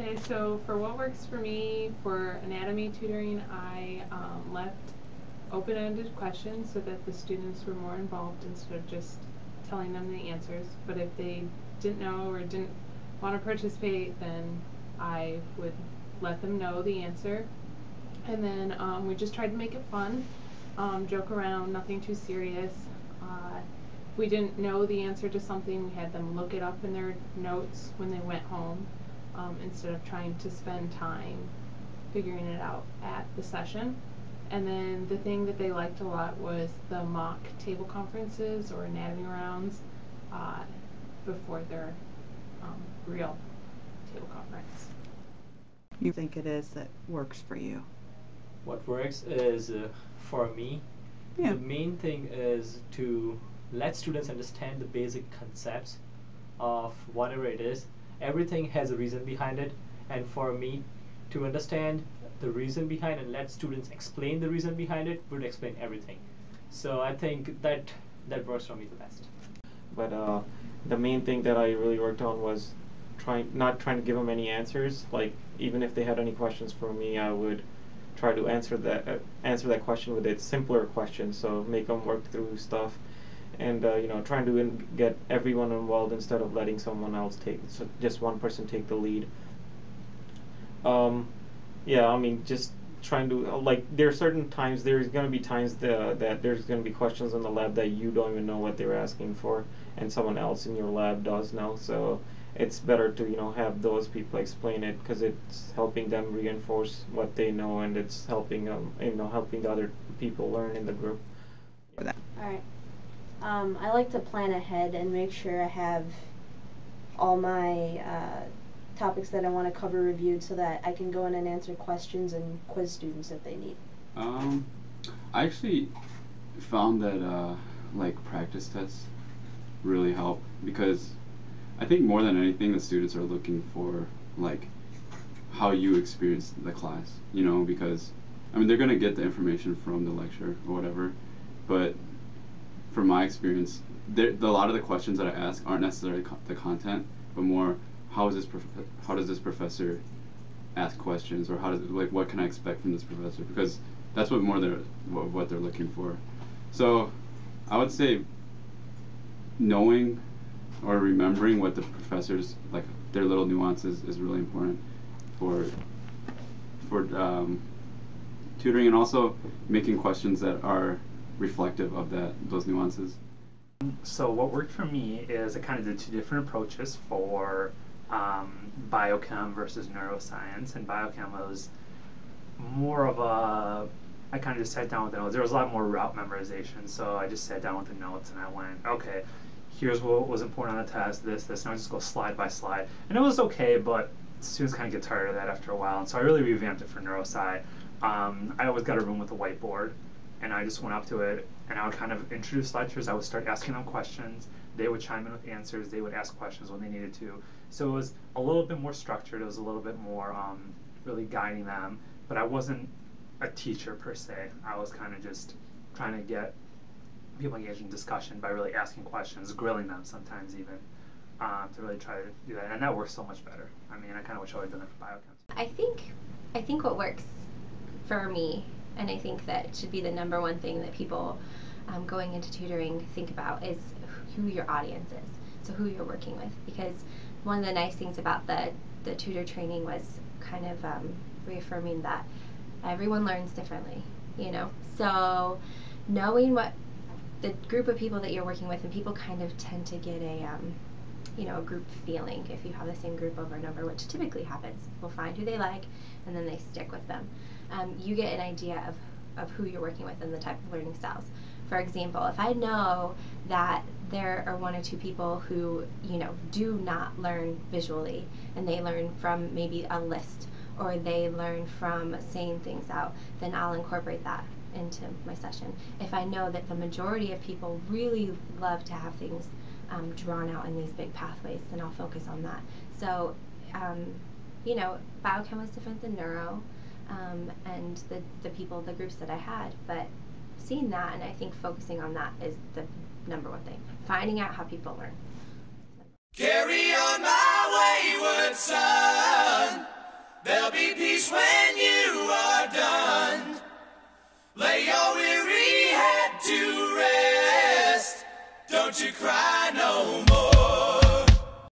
Okay, so for what works for me, for anatomy tutoring, I left open-ended questions so that the students were more involved instead of just telling them the answers. But if they didn't know or didn't want to participate, then I would let them know the answer. And then we just tried to make it fun, joke around, nothing too serious. If we didn't know the answer to something, we had them look it up in their notes when they went home, instead of trying to spend time figuring it out at the session. And then the thing that they liked a lot was the mock table conferences or anatomy rounds before their real table conference. You think it is that works for you? What works is, for me, the main thing is to let students understand the basic concepts of whatever it is. Everything has a reason behind it, and for me to understand the reason behind and let students explain the reason behind it would explain everything. So I think that works for me the best. But the main thing that I really worked on was not trying to give them any answers. Like, even if they had any questions for me, I would try to answer that question with a simpler question, so make them work through stuff, and trying to get everyone involved instead of letting someone else just one person take the lead. Yeah, I mean, just trying to like, there are certain times, there's going to be times that there's going to be questions in the lab that you don't even know what they're asking for, and someone else in your lab does know. So it's better to have those people explain it, because it's helping them reinforce what they know, and it's helping helping the other people learn in the group. Alright. I like to plan ahead and make sure I have all my topics that I want to cover reviewed, so that I can go in and answer questions and quiz students if they need. I actually found that like practice tests really help, because I think more than anything the students are looking for like how you experience the class, because I mean, they're going to get the information from the lecture or whatever, but from my experience, a lot of the questions that I ask aren't necessarily the content, but more how does this professor ask questions, or what can I expect from this professor, because that's what they're looking for. So I would say knowing or remembering what the professors, like, their little nuances is really important for tutoring, and also making questions that are reflective of those nuances. So what worked for me is I kind of did two different approaches for biochem versus neuroscience. And biochem was more of I kind of just sat down with the notes. There was a lot more route memorization, so I just sat down with the notes and I went, okay, here's what was important on the test, this, and I just go slide by slide. And it was okay, but students kind of get tired of that after a while, and so I really revamped it for neurosci. I always got a room with a whiteboard, and I just went up to it, and I would kind of introduce lectures. I would start asking them questions. They would chime in with answers. They would ask questions when they needed to. So it was a little bit more structured. It was a little bit more really guiding them. But I wasn't a teacher per se. I was kind of just trying to get people engaged in discussion by really asking questions, grilling them sometimes even, to really try to do that. And that works so much better. I mean, I kind of wish I would have done it for biochem. I think what works for me, and I think that should be the number one thing that people going into tutoring think about, is who your audience is. So who you're working with. Because one of the nice things about the tutor training was kind of reaffirming that everyone learns differently, So knowing what the group of people that you're working with, and people kind of tend to get a group feeling if you have the same group over and over, which typically happens. People find who they like, and then they stick with them. You get an idea of who you're working with and the type of learning styles. For example, if I know that there are one or two people who, do not learn visually, and they learn from maybe a list, or they learn from saying things out, then I'll incorporate that into my session. If I know that the majority of people really love to have things drawn out in these big pathways, then I'll focus on that. So, biochem was different than neuro, and the groups that I had, but seeing that, and I think focusing on that is the number one thing. Finding out how people learn. Carry on my wayward son. There'll be peace when you are done. Lay your weary head to rest. Don't you cry.